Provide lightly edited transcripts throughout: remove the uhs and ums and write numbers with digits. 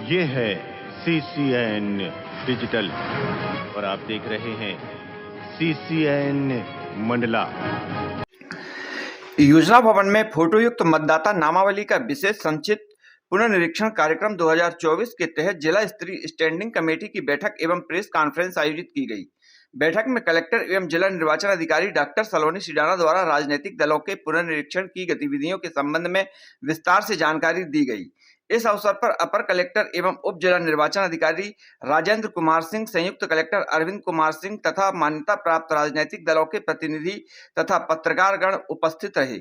ये है CCN digital और आप देख रहे हैं CCN मंडला। योजना भवन में फोटोयुक्त मतदाता नामावली का विशेष संक्षिप्त पुनर्निरीक्षण कार्यक्रम 2024 के तहत जिला स्तरीय स्टैंडिंग कमेटी की बैठक एवं प्रेस कॉन्फ्रेंस आयोजित की गई। बैठक में कलेक्टर एवं जिला निर्वाचन अधिकारी डॉक्टर सलोनी सिडाना द्वारा राजनीतिक दलों के पुनर्निरीक्षण की गतिविधियों के संबंध में विस्तार से जानकारी दी गई। इस अवसर पर अपर कलेक्टर एवं उप जिला निर्वाचन अधिकारी राजेंद्र कुमार सिंह, संयुक्त कलेक्टर अरविंद कुमार सिंह तथा मान्यता प्राप्त राजनीतिक दलों के प्रतिनिधि तथा पत्रकारगण उपस्थित रहे।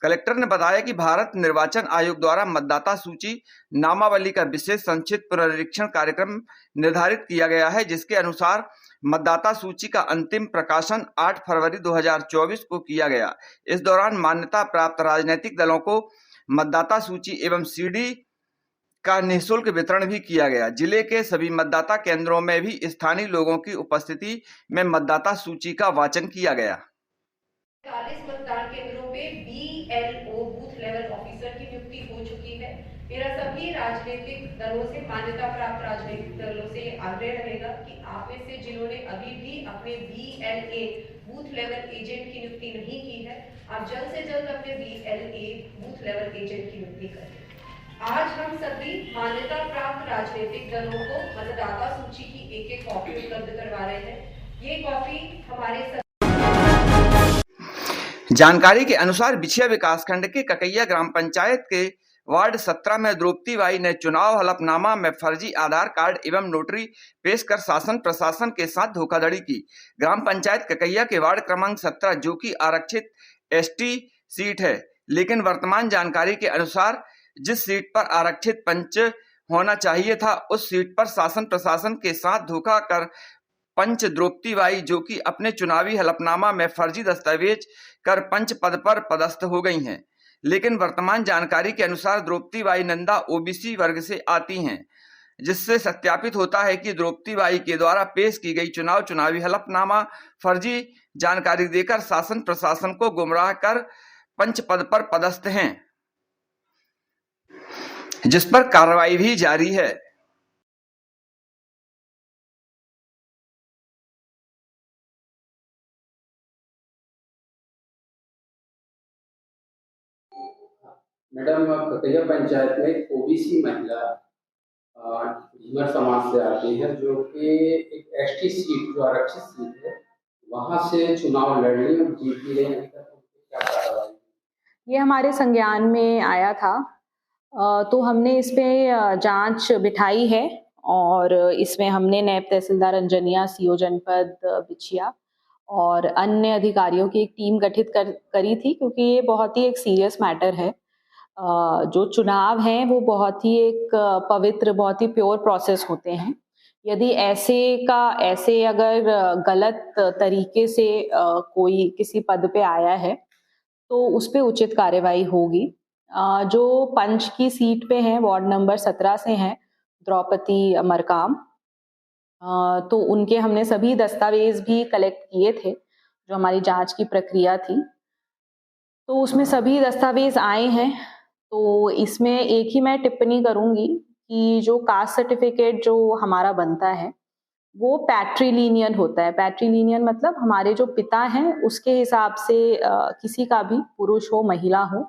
कलेक्टर ने बताया कि भारत निर्वाचन आयोग द्वारा मतदाता सूची नामावली का विशेष संक्षिप्त पुनरीक्षण कार्यक्रम निर्धारित किया गया है, जिसके अनुसार मतदाता सूची का अंतिम प्रकाशन 8 फरवरी 2024 को किया गया। इस दौरान मान्यता प्राप्त राजनीतिक दलों को मतदाता सूची एवं CD का निःशुल्क वितरण भी किया गया। जिले के सभी मतदाता केंद्रों में भी स्थानीय लोगों की उपस्थिति में मतदाता सूची का वाचन किया गया। 40 मतदान केंद्रों पे BLO बूथ लेवल ऑफिसर की नियुक्ति हो चुकी है। मेरा सभी राजनीतिक दलों से, मान्यता प्राप्त राजनीतिक दलों से आग्रह रहेगा कि आप में से जिन्होंने अभी भी अपने BLA बूथ लेवल एजेंट की नियुक्ति नहीं की है, आप जल्द से जल्द अपने BLA बूथ लेवल एजेंट की नियुक्ति करें। आज हम सभी मान्यता प्राप्त राजनीतिक दलों को मतदाता सूची की एक कॉपी उपलब्ध करवा रहे हैं। ये कॉपी हमारे जानकारी के अनुसार बिछिया विकासखंड के ककैया ग्राम पंचायत के वार्ड 17 में द्रौपदी बाई ने चुनाव हलफनामा में फर्जी आधार कार्ड एवं नोटरी पेश कर शासन प्रशासन के साथ धोखाधड़ी की। ग्राम पंचायत ककैया के वार्ड क्रमांक 17 जो कि आरक्षित ST सीट है, लेकिन वर्तमान जानकारी के अनुसार जिस सीट पर आरक्षित पंच होना चाहिए था, उस सीट पर शासन प्रशासन के साथ धोखा कर पंच द्रौपदी बाई, जो कि अपने चुनावी हलफनामा में फर्जी दस्तावेज कर पंच पद पर पदस्थ हो गई हैं। लेकिन वर्तमान जानकारी के अनुसार द्रौपदी बाई नंदा OBC वर्ग से आती हैं, जिससे सत्यापित होता है कि द्रौपदी बाई के द्वारा पेश की गई चुनावी हलफनामा फर्जी जानकारी देकर शासन प्रशासन को गुमराह कर पंच पद पर पदस्थ हैं, जिस पर कार्रवाई भी जारी है। मैडम, ककैया पंचायत में OBC महिला झिमर समाज से आती है, जो कि एक ST सीट जो आरक्षित सीट है वहां से चुनाव लड़ रही और जीत भी रही है। क्या कार्रवाई? ये हमारे संज्ञान में आया था, तो हमने इस पे जांच बिठाई है और इसमें हमने नायब तहसीलदार अंजनिया, CO जनपद बिछिया और अन्य अधिकारियों की एक टीम गठित करी थी, क्योंकि ये बहुत ही एक सीरियस मैटर है। जो चुनाव हैं वो बहुत ही एक पवित्र, बहुत ही प्योर प्रोसेस होते हैं। यदि ऐसे अगर गलत तरीके से कोई किसी पद पे आया है तो उस पे उचित कार्रवाई होगी। जो पंच की सीट पे हैं, वार्ड नंबर 17 से हैं द्रौपदी मरकाम, तो उनके हमने सभी दस्तावेज भी कलेक्ट किए थे, जो हमारी जांच की प्रक्रिया थी, तो उसमें सभी दस्तावेज आए हैं। तो इसमें एक ही मैं टिप्पणी करूंगी कि जो कास्ट सर्टिफिकेट जो हमारा बनता है वो पैट्रीलिनियन होता है। पैट्रीलिनियन मतलब हमारे जो पिता हैं उसके हिसाब से किसी का भी, पुरुष हो महिला हो,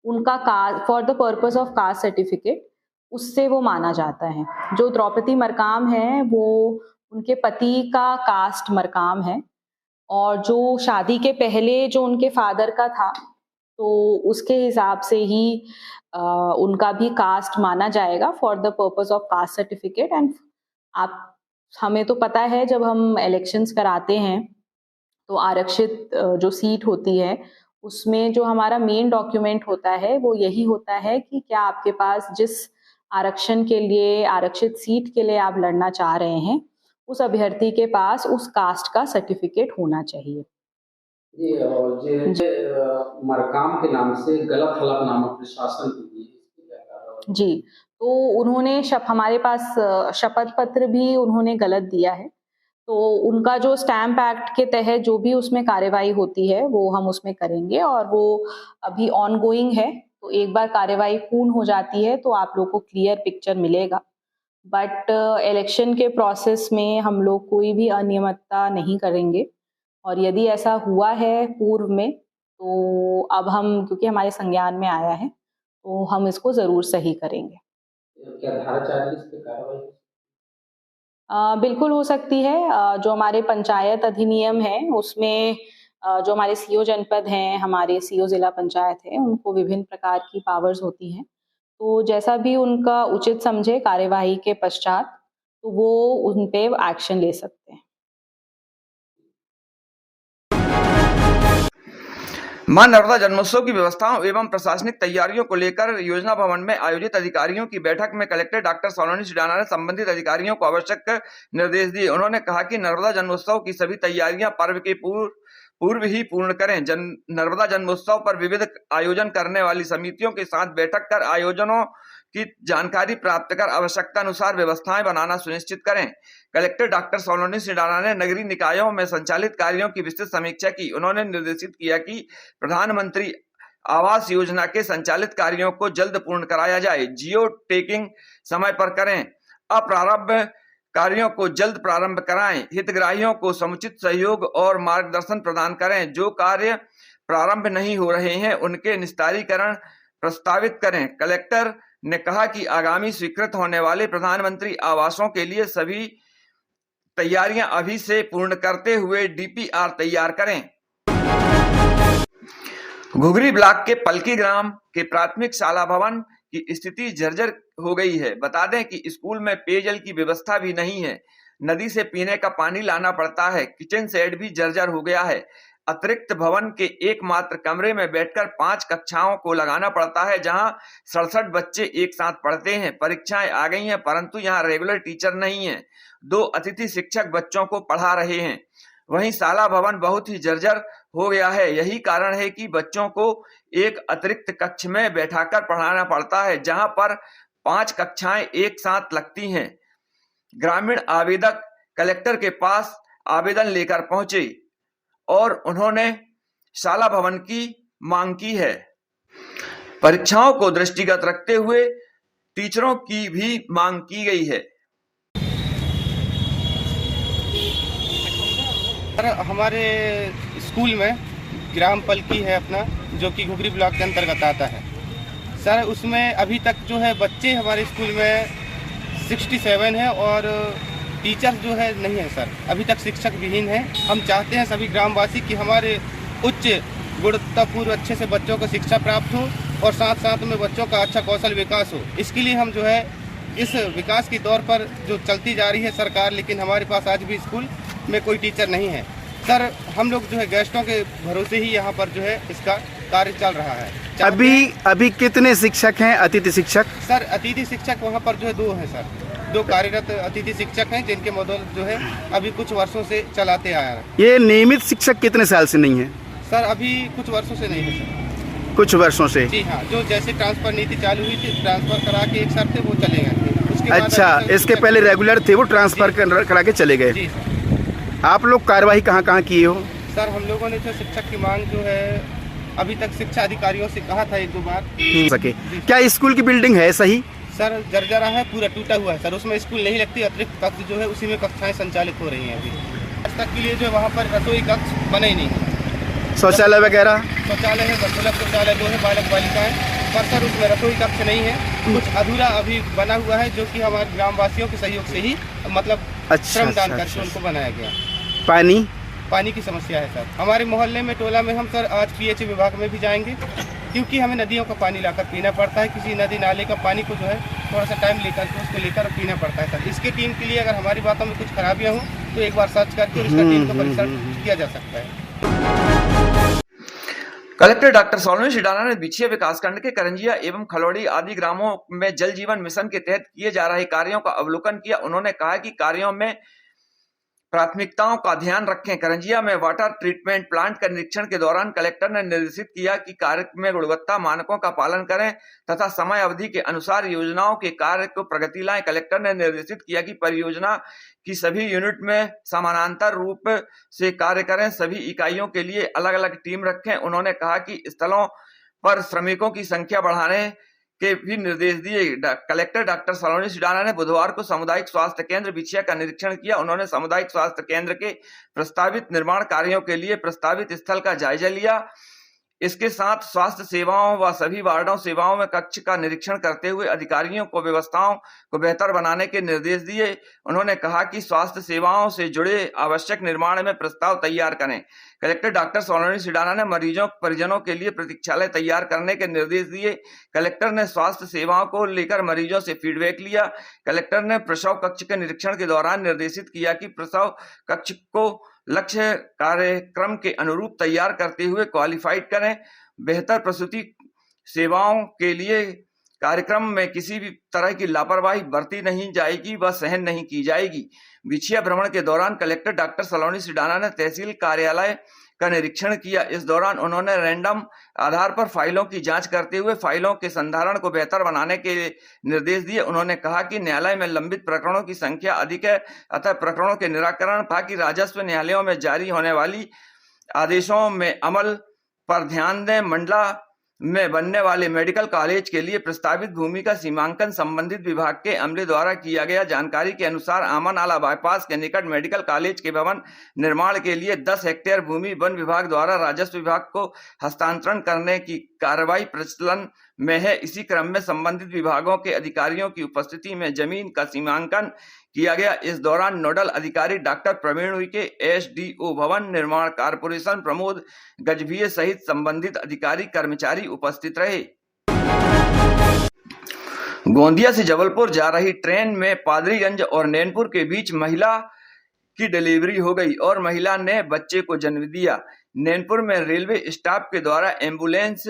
उनका caste for the purpose of caste certificate उससे वो माना जाता है। जो द्रौपदी मरकाम है वो उनके पति का कास्ट मरकाम है, और जो शादी के पहले जो उनके फादर का था तो उसके हिसाब से ही उनका भी कास्ट माना जाएगा for the purpose of caste certificate. And हमें तो पता है, जब हम इलेक्शंस कराते हैं तो आरक्षित जो सीट होती है उसमें जो हमारा मेन डॉक्यूमेंट होता है वो यही होता है कि क्या आपके पास जिस आरक्षण के लिए, आरक्षित सीट के लिए आप लड़ना चाह रहे हैं, उस अभ्यर्थी के पास उस कास्ट का सर्टिफिकेट होना चाहिए। जी, और मरकाम के नाम से गलत हलफनामा प्रशासन की दी जी, तो उन्होंने हमारे पास शपथ पत्र भी उन्होंने गलत दिया है, तो उनका जो स्टैम्प एक्ट के तहत जो भी उसमें कार्यवाही होती है वो हम उसमें करेंगे, और वो अभी ऑनगोइंग है। तो एक बार कार्यवाही पूर्ण हो जाती है तो आप लोग को क्लियर पिक्चर मिलेगा। बट इलेक्शन के प्रोसेस में हम लोग कोई भी अनियमितता नहीं करेंगे, और यदि ऐसा हुआ है पूर्व में तो अब हम, क्योंकि हमारे संज्ञान में आया है, तो हम इसको ज़रूर सही करेंगे। क्या धारा 40 पे कार्रवाई? बिल्कुल हो सकती है। जो हमारे पंचायत अधिनियम है उसमें जो हमारे सीओ जनपद हैं, हमारे सीओ जिला पंचायत है, उनको विभिन्न प्रकार की पावर्स होती हैं। तो जैसा भी उनका उचित समझे कार्यवाही के पश्चात, तो वो उन पे एक्शन ले सकते हैं। मां नर्मदा जन्मोत्सव की व्यवस्थाओं एवं प्रशासनिक तैयारियों को लेकर योजना भवन में आयोजित अधिकारियों की बैठक में कलेक्टर डॉक्टर सोलोनी सिडाना ने संबंधित अधिकारियों को आवश्यक निर्देश दिए। उन्होंने कहा कि नर्मदा जन्मोत्सव की सभी तैयारियां पर्व के पूर्व ही पूर्ण करें। नर्मदा जन्मोत्सव पर विविध आयोजन करने वाली समितियों के साथ बैठक कर आयोजनों की जानकारी प्राप्त कर आवश्यकता अनुसार व्यवस्थाएं बनाना सुनिश्चित करें। कलेक्टर डॉक्टर सोलोनी सिडाना ने नगरीय निकायों में संचालित कार्यों की विस्तृत समीक्षा की। उन्होंने निर्देशित किया कि प्रधानमंत्री आवास योजना के संचालित कार्यों को जल्द पूर्ण कराया जाए। जियो टैगिंग समय पर करें। अप्रारंभ कार्यों को जल्द प्रारंभ कराएं। हितग्राहियों को समुचित सहयोग और मार्गदर्शन प्रदान करें। जो कार्य प्रारंभ नहीं हो रहे हैं उनके निस्तारीकरण प्रस्तावित करें। कलेक्टर ने कहा कि आगामी स्वीकृत होने वाले प्रधानमंत्री आवासों के लिए सभी तैयारियां अभी से पूर्ण करते हुए डीपीआर तैयार करें। घुघरी ब्लॉक के पलकी ग्राम के प्राथमिक शाला भवन की स्थिति जर्जर हो गई है। बता दें कि स्कूल में पेयजल की व्यवस्था भी नहीं है। नदी से पीने का पानी लाना पड़ता है। किचन सेट भी जर्जर हो गया है। अतिरिक्त भवन के एकमात्र कमरे में बैठकर 5 कक्षाओं को लगाना पड़ता है, जहां 67 बच्चे एक साथ पढ़ते हैं। परीक्षाएं आ गई हैं, परंतु यहां रेगुलर टीचर नहीं है। 2 अतिथि शिक्षक बच्चों को पढ़ा रहे हैं। वहीं शाला भवन बहुत ही जर्जर हो गया है। यही कारण है कि बच्चों को एक अतिरिक्त कक्ष में बैठाकर पढ़ाना पड़ता है, जहां पर 5 कक्षाएं एक साथ लगती हैं। ग्रामीण आवेदक कलेक्टर के पास आवेदन लेकर पहुंचे और उन्होंने शाला भवन की मांग की है। परीक्षाओं को दृष्टिगत रखते हुए टीचरों की भी मांग की गई है। हमारे स्कूल में ग्राम पलकी है अपना, जो कि घुघरी ब्लॉक के अंतर्गत आता है सर। उसमें अभी तक जो है बच्चे हमारे स्कूल में 67 है और टीचर जो है नहीं है सर। अभी तक शिक्षक विहीन है। हम चाहते हैं सभी ग्रामवासी कि हमारे उच्च गुणवत्तापूर्ण अच्छे से बच्चों को शिक्षा प्राप्त हो और साथ साथ में बच्चों का अच्छा कौशल विकास हो। इसके लिए हम जो है इस विकास की दौर पर जो चलती जा रही है सरकार, लेकिन हमारे पास आज भी स्कूल में कोई टीचर नहीं है सर। हम लोग जो है गेस्टों के भरोसे ही यहाँ पर जो है इसका कार्य चल रहा है। अभी कितने शिक्षक हैं, अतिथि शिक्षक? सर अतिथि शिक्षक वहाँ पर जो है 2 हैं सर। 2 कार्यरत अतिथि शिक्षक हैं, जिनके मॉडल जो है अभी कुछ वर्षों से चलाते आया है। ये नियमित शिक्षक कितने साल से नहीं है? सर अभी कुछ वर्षों से नहीं है सर। कुछ वर्षों से? जी हाँ, जो जैसे ट्रांसफर नीति चालू हुई थी, ट्रांसफर करा के एक सर थे वो चले गए। अच्छा, इसके पहले रेगुलर थे, वो ट्रांसफर करा के चले गए। जी सर। आप लोग कार्यवाही कहाँ किए हो? सर हम लोगों ने जो शिक्षक की मांग जो है अभी तक शिक्षा अधिकारियों से कहा था 1-2 बार सके। क्या स्कूल की बिल्डिंग है सही? सर जर्जरा है, पूरा टूटा हुआ है सर। उसमें स्कूल नहीं लगती। अतिरिक्त कक्ष जो है उसी में कक्षाएं संचालित हो रही हैं अभी। आज तक के लिए जो वहाँ पर रसोई कक्ष बने ही नहीं है। शौचालय वगैरह? शौचालय है, सुलभ शौचालय 2 है, बालक बालिकाएं, पर सर उसमें रसोई कक्ष नहीं है। कुछ अधूरा अभी बना हुआ है, जो कि हमारे ग्रामवासियों के सहयोग से ही मतलब श्रमदान करके उनको बनाया गया। पानी की समस्या है सर। हमारे मोहल्ले में, टोला में हम सर आज पीएच विभाग में भी जाएंगे, क्योंकि हमें नदियों का पानी लाकर पीना पड़ता है। किसी नदी नाले का पानी को जो है थोड़ा सा टाइम लेकर के उसको लेकर पीना पड़ता है सर। इसके टीम के लिए अगर हमारी बातों में कुछ खराबियां हों तो एक बार सर्च करके इसका टीम का परीक्षण किया जा सकता है। कलेक्टर डॉक्टर सोलोनी सिडाना ने बिछिया विकासखंड के करंजिया एवं खलौड़ी आदि ग्रामों में जल जीवन मिशन के तहत किए जा रहे कार्यों का अवलोकन किया। उन्होंने कहा कि कार्यों में प्राथमिकताओं का ध्यान रखें। करंजिया में वाटर ट्रीटमेंट प्लांट का निरीक्षण के दौरान कलेक्टर ने निर्देशित किया कि कार्य में गुणवत्ता मानकों का पालन करें तथा समय अवधि के अनुसार योजनाओं के कार्य को प्रगति लाएं। कलेक्टर ने निर्देशित किया कि परियोजना की सभी यूनिट में समानांतर रूप से कार्य करें। सभी इकाइयों के लिए अलग अलग टीम रखें। उन्होंने कहा कि स्थलों पर श्रमिकों की संख्या बढ़ाने के भी निर्देश दिए। कलेक्टर डॉक्टर सलोनी सिडाना ने बुधवार को सामुदायिक स्वास्थ्य केंद्र बिछिया का निरीक्षण किया। उन्होंने सामुदायिक स्वास्थ्य केंद्र के प्रस्तावित निर्माण कार्यों के लिए प्रस्तावित स्थल का जायजा लिया। इसके साथ स्वास्थ्य सेवाओं व सभी वार्डों सेवाओं में कक्ष का निरीक्षण करते हुए अधिकारियों को व्यवस्थाओं को बेहतर बनाने के निर्देश दिए। उन्होंने कहा कि स्वास्थ्य सेवाओं से जुड़े आवश्यक निर्माण में प्रस्ताव तैयार करें। कलेक्टर डॉक्टर सोलोनी सिडाना ने मरीजों परिजनों के लिए प्रतीक्षालय तैयार करने के निर्देश दिए। कलेक्टर ने स्वास्थ्य सेवाओं को लेकर मरीजों से फीडबैक लिया। कलेक्टर ने प्रसव कक्ष के निरीक्षण के दौरान निर्देशित किया कि प्रसव कक्ष को लक्ष्य कार्यक्रम के अनुरूप तैयार करते हुए क्वालिफाइड करें। बेहतर प्रसूति सेवाओं के लिए कार्यक्रम में किसी भी तरह की लापरवाही बरती नहीं जाएगी व सहन नहीं की जाएगी। बिछिया भ्रमण के दौरान कलेक्टर डॉक्टर सलोनी सिडाना ने तहसील कार्यालय का निरीक्षण किया। इस दौरान उन्होंने रैंडम आधार पर फाइलों की जांच करते हुए फाइलों के संधारण को बेहतर बनाने के निर्देश दिए। उन्होंने कहा कि न्यायालय में लंबित प्रकरणों की संख्या अधिक है, अतः प्रकरणों के निराकरण ताकि राजस्व न्यायालयों में जारी होने वाली आदेशों में अमल पर ध्यान दें। मंडला में बनने वाले मेडिकल कॉलेज के लिए प्रस्तावित भूमि का सीमांकन संबंधित विभाग के अमले द्वारा किया गया। जानकारी के अनुसार आमा नाला बाईपास के निकट मेडिकल कॉलेज के भवन निर्माण के लिए 10 हेक्टेयर भूमि वन विभाग द्वारा राजस्व विभाग को हस्तांतरण करने की कार्रवाई प्रचलन में है। इसी क्रम में संबंधित विभागों के अधिकारियों की उपस्थिति में जमीन का सीमांकन किया गया। इस दौरान नोडल अधिकारी डॉक्टर प्रवीण उइके, एसडीओ भवन निर्माण कॉर्पोरेशन प्रमोद गजभिये सहित संबंधित अधिकारी कर्मचारी उपस्थित रहे। गोंदिया से जबलपुर जा रही ट्रेन में पादरीगंज और नैनपुर के बीच महिला की डिलीवरी हो गई और महिला ने बच्चे को जन्म दिया। नैनपुर में रेलवे स्टाफ के द्वारा एम्बुलेंस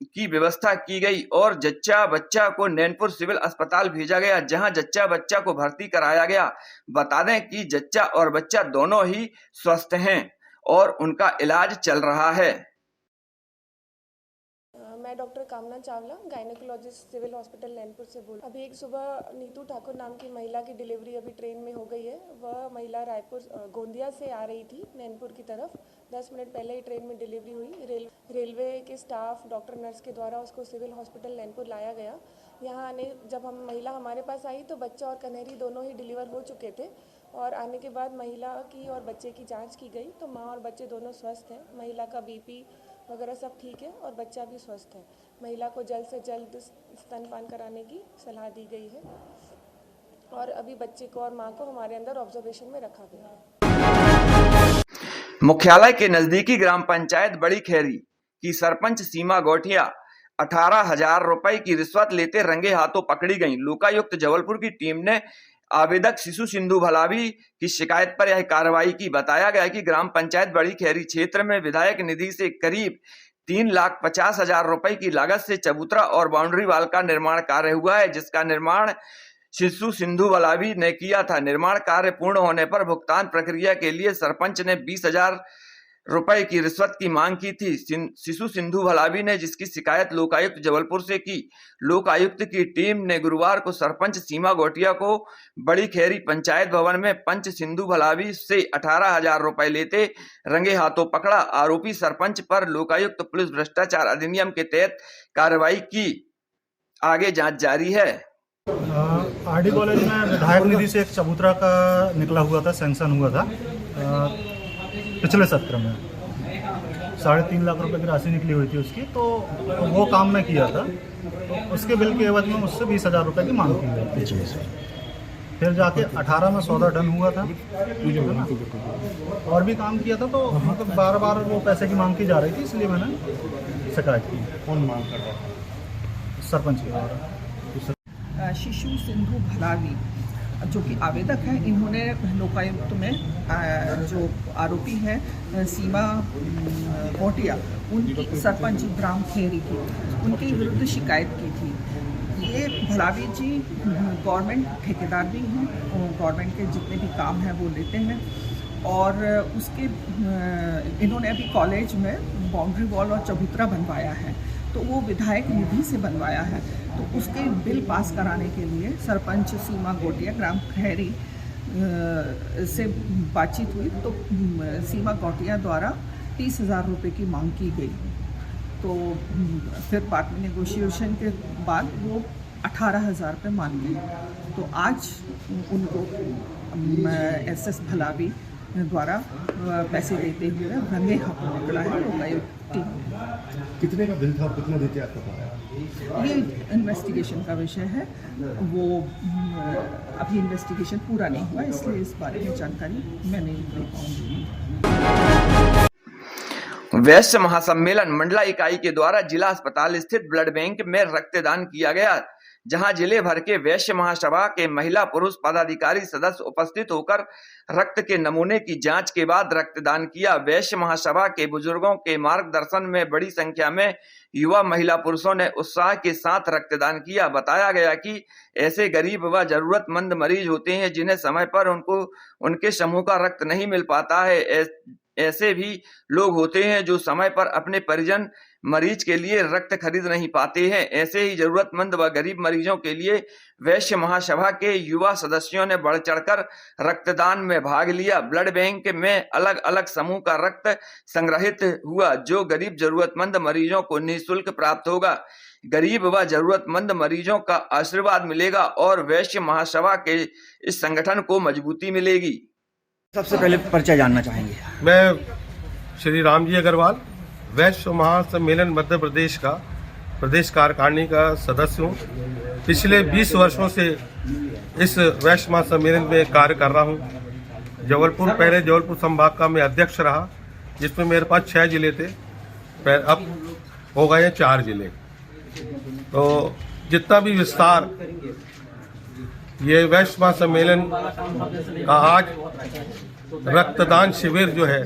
की व्यवस्था की गई और जच्चा बच्चा को नैनपुर सिविल अस्पताल भेजा गया, जहां जच्चा बच्चा को भर्ती कराया गया। बता दें कि जच्चा और बच्चा दोनों ही स्वस्थ हैं और उनका इलाज चल रहा है। मैं doctor Kamna Chawla, gynaecologist civil hospital Nainpur से बोल। अभी एक सुबह नीतू ठाकुर नाम की महिला की डिलीवरी अभी ट्रेन में हो गई है। वह महिला रायपुर गोंदिया से आ रही थी नैनपुर की तरफ। 10 मिनट पहले ही ट्रेन में डिलीवरी हुई। रेलवे के स्टाफ, डॉक्टर, नर्स के द्वारा उसको सिविल हॉस्पिटल नैनपुर लाया गया। यहाँ आने जब महिला हमारे पास आई तो बच्चा और कन्हैरी दोनों ही डिलीवर हो चुके थे और आने के बाद महिला की और बच्चे की जाँच की गई तो माँ और बच्चे दोनों स्वस्थ हैं। महिला का BP वगैरह सब ठीक है और बच्चा भी स्वस्थ है। महिला को जल्द से जल्द स्तनपान कराने की सलाह दी गई है और अभी बच्चे को और मां को हमारे अंदर ऑब्जर्वेशन में रखा गया है। मुख्यालय के नजदीकी ग्राम पंचायत बड़ी खैरी की सरपंच सीमा गौठिया 18,000 रुपए की रिश्वत लेते रंगे हाथों पकड़ी गई। लोकायुक्त जबलपुर की टीम ने आवेदक शिशु सिंधु भलावी की शिकायत पर यह कार्रवाई की। बताया गया कि ग्राम पंचायत बड़ी खैरी क्षेत्र में विधायक निधि से करीब 3,50,000 रुपए की लागत से चबूतरा और बाउंड्री वाल का निर्माण कार्य हुआ है, जिसका निर्माण शिशु सिंधु भलावी ने किया था। निर्माण कार्य पूर्ण होने पर भुगतान प्रक्रिया के लिए सरपंच ने 20,000 रुपए की रिश्वत की मांग की थी। शिशु सिंधु भलावी ने जिसकी शिकायत लोकायुक्त जबलपुर से की। लोकायुक्त की टीम ने गुरुवार को सरपंच सीमा गौटिया को बड़ी खैरी पंचायत भवन में पंच सिंधु भलावी से 18,000 रुपए लेते रंगे हाथों पकड़ा। आरोपी सरपंच पर लोकायुक्त पुलिस भ्रष्टाचार अधिनियम के तहत कार्रवाई की। आगे जांच जारी है। आरडी कॉलेज में विधायक निधि से एक चबूतरा का निकला हुआ था, सैंक्शन हुआ था पिछले सत्र में। 3.5 लाख रुपए की राशि निकली हुई थी उसकी, तो वो काम मैं किया था। तो उसके बिल के एवज में मुझसे 20,000 रुपए की मांग की गई थी। फिर जाके 18 में सौदा डन हुआ था और भी काम किया था, तो मतलब बार वो पैसे की मांग की जा रही थी, इसलिए मैंने शिकायत की। कौन मांग कर रहा था? सरपंच के द्वारा। शिशु सिंधु भलावी जो कि आवेदक हैं, इन्होंने लोकायुक्त में जो आरोपी हैं सीमा गौटिया, उनकी सरपंच ग्राम खैरी की, उनके विरुद्ध शिकायत की थी। ये भलावी जी गवर्नमेंट ठेकेदार भी हैं, गवर्नमेंट के जितने भी काम हैं वो लेते हैं और उसके इन्होंने अभी कॉलेज में बाउंड्री वॉल और चबूतरा बनवाया है, तो वो विधायक निधि से बनवाया है। तो उसके बिल पास कराने के लिए सरपंच सीमा गौटिया ग्राम खैरी से बातचीत हुई, तो सीमा गौटिया द्वारा 30,000 रुपये की मांग की गई तो फिर बाद में नेगोशिएशन के बाद वो 18,000 रुपये मान गए। तो आज उनको SS भलावी द्वारा पैसे देते हुए रंगे हाथों पकड़ा है लोकायुक्त टीम। कितने का बिल था, कितना देते आपको पता? ये इन्वेस्टिगेशन का विषय है, वो अभी इन्वेस्टिगेशन पूरा नहीं हुआ, इसलिए इस बारे में जानकारी मैं नहीं दे पाऊंगी। वैश्य महासम्मेलन मंडला इकाई के द्वारा जिला अस्पताल स्थित ब्लड बैंक में रक्तदान किया गया, जहां जिले भर के वैश्य महासभा के महिला पुरुष पदाधिकारी सदस्य उपस्थित होकर रक्त के नमूने की जांच के बाद रक्तदान किया। वैश्य महासभा के बुजुर्गों के मार्गदर्शन में बड़ी संख्या में युवा महिला पुरुषों ने उत्साह के साथ रक्तदान किया। बताया गया कि ऐसे गरीब व जरूरतमंद मरीज होते हैं जिन्हें समय पर उनके समूह का रक्त नहीं मिल पाता है। ऐसे भी लोग होते हैं जो समय पर अपने परिजन मरीज के लिए रक्त खरीद नहीं पाते हैं। ऐसे ही जरूरतमंद व गरीब मरीजों के लिए वैश्य महासभा के युवा सदस्यों ने बढ़ चढ़कर रक्तदान में भाग लिया। ब्लड बैंक में अलग अलग समूह का रक्त संग्रहित हुआ, जो गरीब जरूरतमंद मरीजों को निःशुल्क प्राप्त होगा। गरीब व जरूरतमंद मरीजों का आशीर्वाद मिलेगा और वैश्य महासभा के इस संगठन को मजबूती मिलेगी। सबसे पहले परिचय जानना चाहेंगे। मैं श्री राम जी अग्रवाल, वैश्य महासम्मेलन मध्य प्रदेश का प्रदेश कार्यकारिणी का सदस्य हूँ। पिछले 20 वर्षों से इस वैश्य महासम्मेलन में कार्य कर रहा हूँ। पहले जबलपुर संभाग का मैं अध्यक्ष रहा, जिसमें मेरे पास 6 जिले थे, अब हो गए 4 जिले। तो जितना भी विस्तार ये वैश्य महासम्मेलन का आज रक्तदान शिविर जो है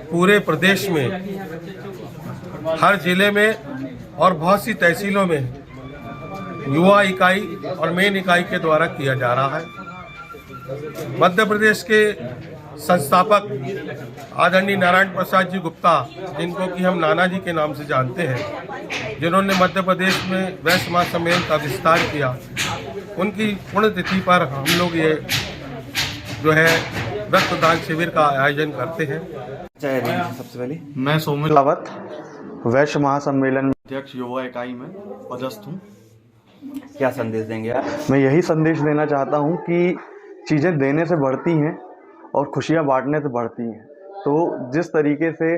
पूरे प्रदेश में हर जिले में और बहुत सी तहसीलों में युवा इकाई और मेन इकाई के द्वारा किया जा रहा है। मध्य प्रदेश के संस्थापक आदरणीय नारायण प्रसाद जी गुप्ता, जिनको कि हम नाना जी के नाम से जानते हैं, जिन्होंने मध्य प्रदेश में वैश्य महासम्मेलन का विस्तार किया, उनकी पुण्यतिथि पर हम लोग ये जो है रक्तदान शिविर का आयोजन करते हैं। सबसे पहले मैं सौमिल लावत, वैश्य महासम्मेलन अध्यक्ष युवा इकाई में पदस्थ हूँ। क्या संदेश देंगे आप? मैं यही संदेश देना चाहता हूँ कि चीज़ें देने से बढ़ती हैं और खुशियाँ बांटने से बढ़ती हैं। तो जिस तरीके से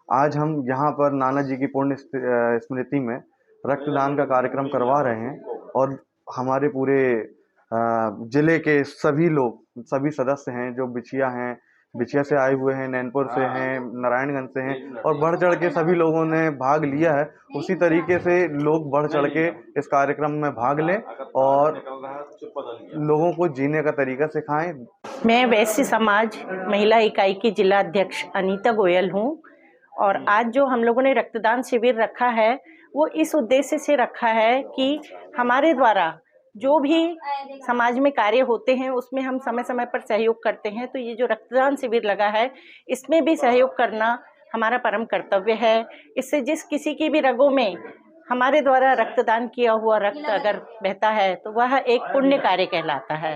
आज हम यहाँ पर नाना जी की पुण्य स्मृति में रक्तदान का कार्यक्रम करवा रहे हैं और हमारे पूरे जिले के सभी लोग, सभी सदस्य हैं जो बिछिया से आए हुए हैं, नैनपुर से हैं, नारायणगंज से हैं और बढ़ चढ़ के सभी लोगों ने भाग लिया है। उसी तरीके से लोग बढ़ चढ़ के इस कार्यक्रम में भाग लें और लोगों को जीने का तरीका सिखाएं। मैं वैश्य समाज महिला इकाई की जिला अध्यक्ष अनीता गोयल हूँ और आज जो हम लोगों ने रक्तदान शिविर रखा है वो इस उद्देश्य से रखा है कि हमारे द्वारा जो भी समाज में कार्य होते हैं उसमें हम समय समय पर सहयोग करते हैं। तो ये जो रक्तदान शिविर लगा है इसमें भी सहयोग करना हमारा परम कर्तव्य है। इससे जिस किसी की भी रगों में हमारे द्वारा रक्तदान किया हुआ रक्त अगर बहता है तो वह एक पुण्य कार्य कहलाता है।